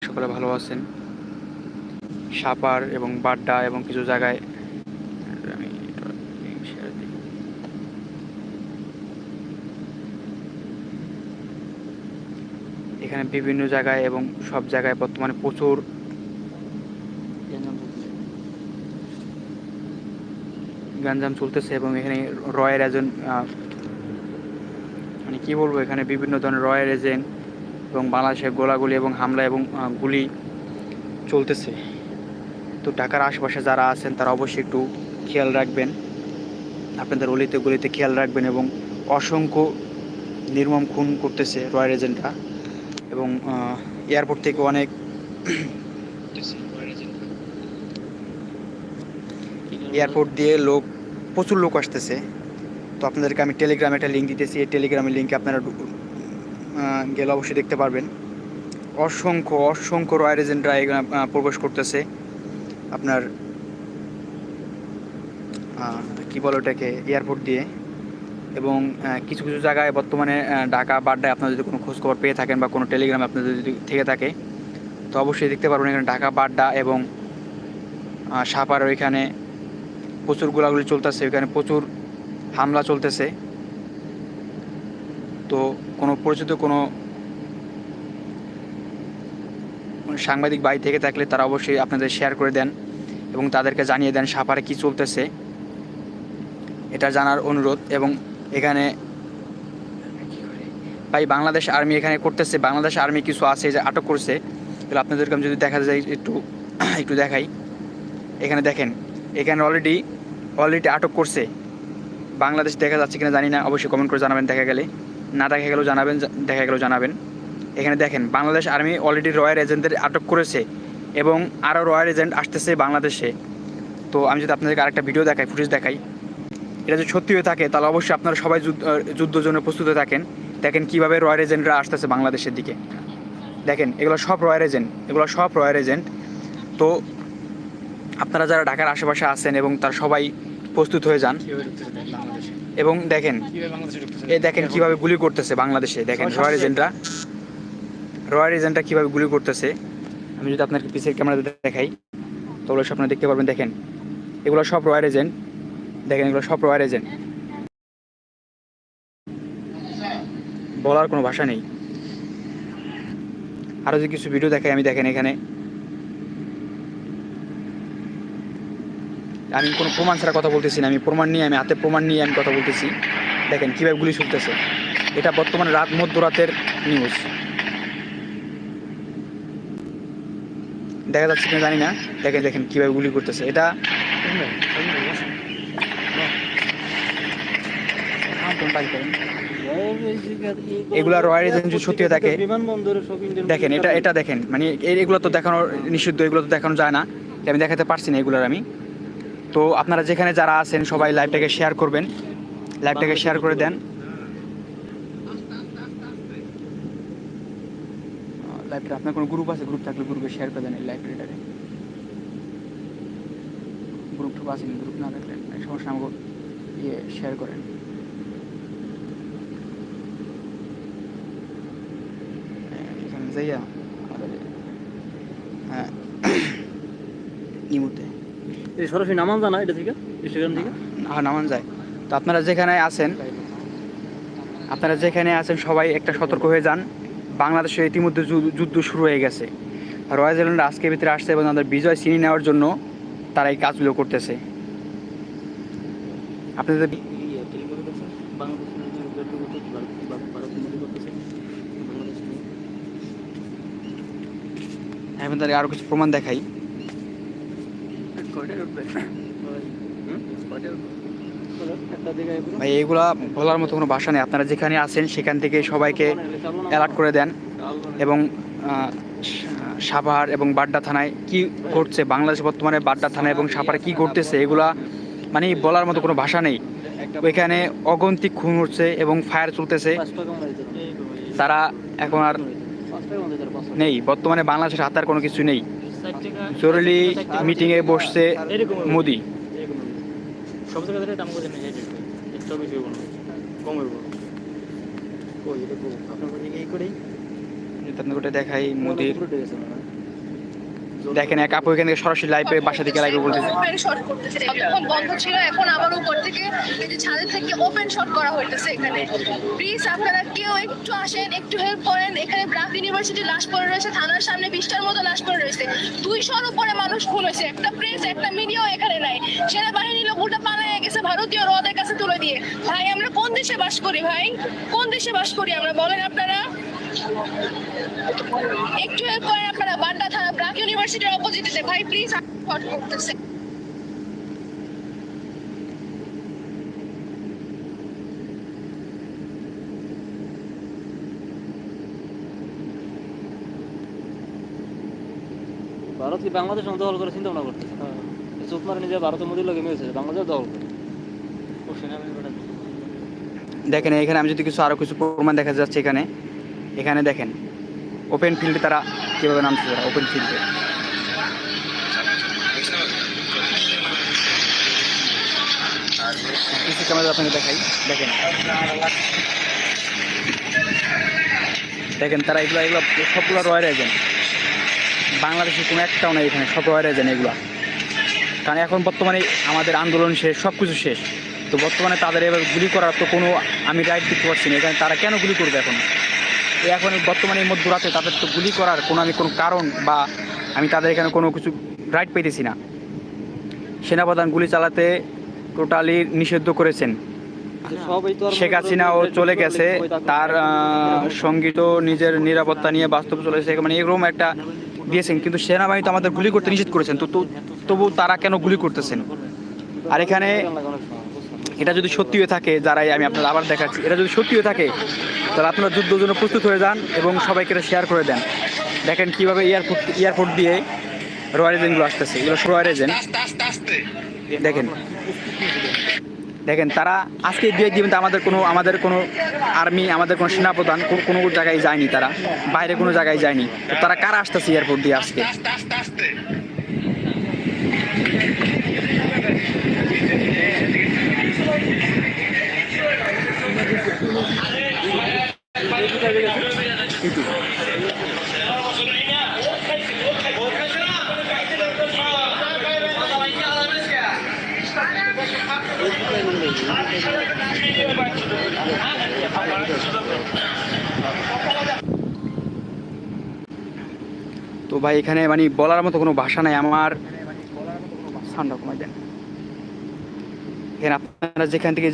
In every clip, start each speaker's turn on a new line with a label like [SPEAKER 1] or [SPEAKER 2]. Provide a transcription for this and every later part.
[SPEAKER 1] সকলে ভালো আছেন। সাপার এবং বাড্ডা এবং কিছু জায়গায় এখানে বিভিন্ন জায়গায় এবং সব জায়গায় বর্তমানে প্রচুর গ্যাঞ্জাম চলতেছে এবং এখানে রয়ের এজেন্ট মানে কী বলবো, এখানে বিভিন্ন ধরনের রয়ের এজেন্ট এবং বাংলাদেশের গোলাগুলি এবং হামলা এবং গুলি চলতেছে। তো ঢাকার আশেপাশে যারা আছেন তারা অবশ্যই একটু খেয়াল রাখবেন, আপনাদের অলিতে গলিতে খেয়াল রাখবেন। এবং অসংখ্য নির্মম খুন করতেছে রয়্যাল এজেন্টরা এবং এয়ারপোর্ট থেকে অনেক এয়ারপোর্ট দিয়ে প্রচুর লোক আসতেছে। তো আপনাদেরকে আমি টেলিগ্রামে একটা লিঙ্ক দিতেছি, এই টেলিগ্রামের লিঙ্কে আপনারা গেলে অবশ্যই দেখতে পারবেন। অসংখ্য অসংখ্য রয়্যাল এজেন্টরা এখানে প্রবেশ করতেছে আপনার কী বলে ওটাকে এয়ারপোর্ট দিয়ে। এবং কিছু কিছু জায়গায় বর্তমানে ঢাকা বাড্ডায় আপনারা যদি কোনো খোঁজখবর পেয়ে থাকেন বা কোনো টেলিগ্রামে আপনাদের যদি থেকে থাকে তো অবশ্যই দেখতে পারবেন এখানে ঢাকা বাড্ডা এবং সাপার ওইখানে প্রচুর গোলাগুলি চলতেছে, ওইখানে প্রচুর হামলা চলতেছে। তো কোনো পরিচিত কোনো সাংবাদিক ভাই থেকে থাকলে তারা অবশ্যই আপনাদের শেয়ার করে দেন এবং তাদেরকে জানিয়ে দেন সাপারে কী চলতেছে, এটা জানার অনুরোধ। এবং এখানে ভাই বাংলাদেশ আর্মি এখানে করতেছে, বাংলাদেশ আর্মি কিছু আছে যে আটক করছে, তাহলে আপনাদেরকে আমি যদি দেখা যায় একটু দেখাই। এখানে দেখেন, এখানে অলরেডি আটক করছে বাংলাদেশ, দেখা যাচ্ছে কিনা জানি না, অবশ্যই কমেন্ট করে জানাবেন। দেখা গেলে না দেখা গেলেও জানাবেন, দেখা গেলেও জানাবেন। এখানে দেখেন বাংলাদেশ আর্মি অলরেডি রয়্যাল এজেন্টদের আটক করেছে এবং আরও রয়্যাল এজেন্ট আসতেছে বাংলাদেশে। তো আমি যদি আপনাদেরকে আরেকটা ভিডিও দেখাই, ফুটেজ দেখাই, এটা যদি সত্যি হয়ে থাকে তাহলে অবশ্যই আপনারা সবাই যুদ্ধের জন্য প্রস্তুত হয়ে থাকেন। দেখেন কীভাবে রয়্যাল এজেন্টরা আসতেছে বাংলাদেশের দিকে। দেখেন এগুলো সব রয়্যাল এজেন্ট। তো আপনারা যারা ঢাকার আশেপাশে আছেন এবং তারা সবাই প্রস্তুত হয়ে যান। এবং দেখেন কীভাবে গুলি করতেছে বাংলাদেশে। দেখেন রয়্যাল এজেন্টরা কীভাবে গুলি করতেছে। আমি যদি আপনাকে পিছের ক্যামেরাতে দেখাই তাহলে আপনারা দেখতে পারবেন। দেখেন এগুলো সব রয়্যাল এজেন্ট, দেখেন এগুলো সব রয়্যাল এজেন্ট, বলার কোনো ভাষা নেই। আরও যে কিছু ভিডিও দেখাই আমি, দেখেন এখানে আমি কোনো প্রমাণ ছাড়া কথা বলতেছি না, আমি হাতে প্রমাণ নিয়ে আমি কথা বলতেছি। দেখেন কীভাবে গুলি ছুটতেছে, এটা বর্তমানে মধ্যরাতের নিউজ, দেখা যাচ্ছে কিনা জানি না। দেখেন কীভাবে গুলি করতেছে। এটা এগুলা রয়্যাল এজেন্ট সত্যি থাকে। দেখেন এটা দেখেন, মানে এগুলো তো দেখানো নিষিদ্ধ, এগুলো তো দেখানো যায় না, আমি দেখাতে পারছি না এগুলোর আমি। তো আপনারা যেখানে যারা আছেন সবাই লাইভটাকে শেয়ার করবেন, লাইভটাকে শেয়ার করে দেন। লাইভটা আপনার কোনো গ্রুপ আছে, গ্রুপ থাকলে গ্রুপে শেয়ার করে দেন এই লাইব্রেরিটাকে। গ্রুপ টুপ আছে, গ্রুপ না থাকলে সমস্যা, আমাকে শেয়ার করেন। এখানে যাইয়া হ্যাঁ ইমুতে
[SPEAKER 2] সরাসরি নামান যায় না এটা থেকে, ইনস্টাগ্রাম থেকে
[SPEAKER 1] নামান যায়। তো আপনারা যেখানে আছেন সবাই একটা সতর্ক হয়ে যান। বাংলাদেশে ইতিমধ্যে যুদ্ধ শুরু হয়ে গেছে। রয়্যাল এজেন্টরা আজকের ভিতরে আসছে এবং তাদের বিজয় ছিনিয়ে নেওয়ার জন্য তারা এই কাজগুলো করতেছে। আপনাদের এখন তাদের আরও কিছু প্রমাণ দেখাই। ভাই এগুলা বলার মতো কোনো ভাষা নেই। আপনারা যেখানে আছেন সেখান থেকে সবাইকে অ্যালার্ট করে দেন। এবং সাভার এবং বাড্ডা থানায় কি ঘটছে, বাংলাদেশ বর্তমানে বাড্ডা থানায় এবং সাভারে কি ঘটতেছে, এগুলা মানে বলার মতো কোনো ভাষা নেই। ওইখানে অগন্তিক খুন হচ্ছে এবং ফায়ার চলতেছে। তারা এখন আর নেই, বর্তমানে বাংলাদেশের হাতে আর কোনো কিছু নেই। জরুরি মিটিংয়ে বসছে মোদি।
[SPEAKER 2] সব জায়গায় দাম করে নেই, একটু বেশি কমের আপনার এই করেই
[SPEAKER 1] দেখাই মোদির দেখেন এক আপু এখান থেকে সরাসরি লাইভে বাসা থেকে লাইভে বলতেছে।
[SPEAKER 3] ওপেন শট করতেছে, এখন বন্ধ ছিল, এখন আবার উপর থেকে এই যে ছাদের থেকে ওপেন শট করা হইতেছে এখানে। প্লিজ আপনারা কেউ একটু আসেন, একটু হেল্প করেন। এখানে ব্রাক ইউনিভার্সিটি লাশ পড়ে রয়েছে, থানার সামনে 20টার মতো লাশ পড়ে রয়েছে, 200-র উপরে মানুষ খুন হয়েছে, একটা প্রেস একটা মিডিয়াও এখানে নাই। সেনাবাহিনী লোক উল্টা পালায় গেছে ভারতীয় রদের কাছে তুলে দিয়ে। ভাই আমরা কোন দেশে বাস করি ভাই, কোন দেশে বাস করি আমরা বলেন আপনারা? একটু হেল্প করেন আপনারা। বাড্ডা থানা ব্রাক ইউনিভার্সিটির অপোজিটে ভাই প্লিজ শট করতেছে।
[SPEAKER 2] ভারত কি বাংলাদেশ দখল করে চিন্তা ভাবনা করতেছে? চোখ মারে নিজে ভারতের মধ্যে লোকে মিলেছে, বাংলাদেশ দখল করে।
[SPEAKER 1] দেখেন এখানে আমি যদি কিছু আরো কিছু প্রমাণ দেখা যাচ্ছে এখানে। এখানে দেখেন ওপেন ফিল্ডে তারা কীভাবে নামছে, তারা ওপেন ফিল্ডে। কিছু ক্যামেরা আপনাকে দেখাই, দেখেন দেখেন তারা এগুলো এগুলো সবগুলো রয়্যাল এজেন্ট। বাংলাদেশের কোনো একটাও নাই এখানে, সব রয়্যাল এজেন্ট এগুলো। কারণ এখন বর্তমানে আমাদের আন্দোলন শেষ, সব কিছু শেষ, তো বর্তমানে তাদের এবার গুলি করার তো কোনো আমি রাইট দিতে পারছি না। এখানে তারা কেন গুলি করবে এখন? এখন বর্তমানে মধ্যরাতে তাদের তো গুলি করার কোনো আমি কোনো কারণ বা আমি তাদের এখানে কোনো কিছু রাইট পেতেছি না। সেনাপ্রধান গুলি চালাতে টোটালি নিষিদ্ধ করেছেন। শেখ হাসিনাও চলে গেছে, তার সঙ্গী তো নিজের নিরাপত্তা নিয়ে বাস্তব চলেছে, মানে এরকম একটা দিয়েছেন, কিন্তু সেনাবাহিনী তো আমাদের গুলি করতে নিষেধ করেছেন। তো তবু তারা কেন গুলি করতেছেন? আর এখানে এটা যদি সত্যি হয়ে থাকে, যারাই আমি আপনার আবার দেখাচ্ছি, এটা যদি সত্যি হয়ে থাকে তাহলে আপনারা যুদ্ধের জন্য প্রস্তুত হয়ে যান এবং সবাইকে এটা শেয়ার করে দেন। দেখেন কীভাবে এয়ারপোর্ট দিয়ে রয়্যাল এজেন্টগুলো আসতেছে, এগুলো রয়্যাল এজেন্ট। দেখেন দেখেন তারা আজকে দিয়ে দিবেন, আমাদের কোনো আর্মি, আমাদের কোনো সেনাপ্রধান কোনো জায়গায় যায়নি, তারা বাইরে কোনো জায়গায় যায়নি। তো তারা কারা আসতেছে এয়ারপোর্ট দিয়ে আজকে? তো ভাই এখানে মানে বলার মতো কোনো ভাষা নাই আমার। ঠান্ডা কমাই দেন। এখানে আপনারা যেখান থেকে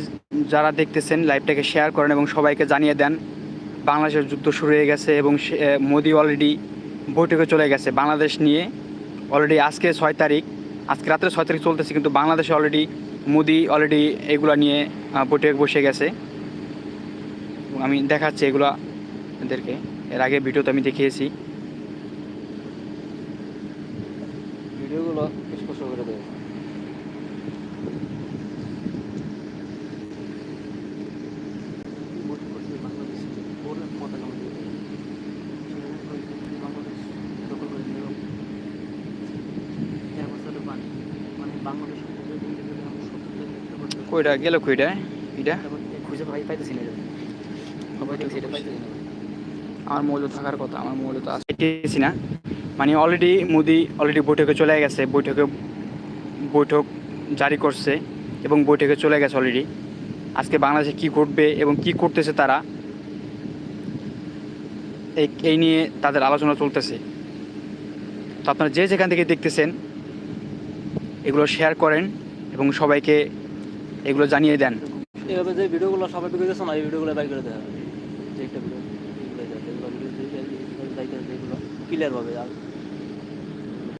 [SPEAKER 1] যারা দেখতেছেন লাইভটাকে শেয়ার করেন এবং সবাইকে জানিয়ে দেন বাংলাদেশের যুদ্ধ শুরু হয়ে গেছে এবং মোদি অলরেডি বৈঠকে চলে গেছে বাংলাদেশ নিয়ে। অলরেডি আজকে 6 তারিখ, আজকে রাত্রে 6 তারিখ চলতেছে, কিন্তু বাংলাদেশে অলরেডি মোদি অলরেডি এগুলো নিয়ে বৈঠকে বসে গেছে। আমি দেখাচ্ছি এগুলো এদেরকে, এর আগে ভিডিওতে আমি দেখিয়েছি।
[SPEAKER 2] ভিডিওগুলো স্পষ্ট করে দেয়।
[SPEAKER 1] কইটা গেল, কইটা এটা
[SPEAKER 2] খুঁজে পাইতেছি না,
[SPEAKER 1] আমার মৌজুদ থাকার কথা, আমার মৌজুদ আসতেছি না। মানে অলরেডি মোদি বৈঠকে চলে গেছে, বৈঠক জারি করছে এবং বৈঠকে চলে গেছে অলরেডি। আজকে বাংলাদেশে কি ঘটবে এবং কি করতেছে তারা, এই নিয়ে তাদের আলোচনা চলতেছে। তো আপনারা যে যেখান থেকে দেখতেছেন এগুলো শেয়ার করেন এবং সবাইকে এগুলো জানিয়ে দেন।
[SPEAKER 2] এভাবে যে ভিডিওগুলো সবাই ঢুকে গেছে না, এই ভিডিওগুলো বাই করে দেওয়া হবে। যে একটা ভিডিও ক্লিয়ার ভাবে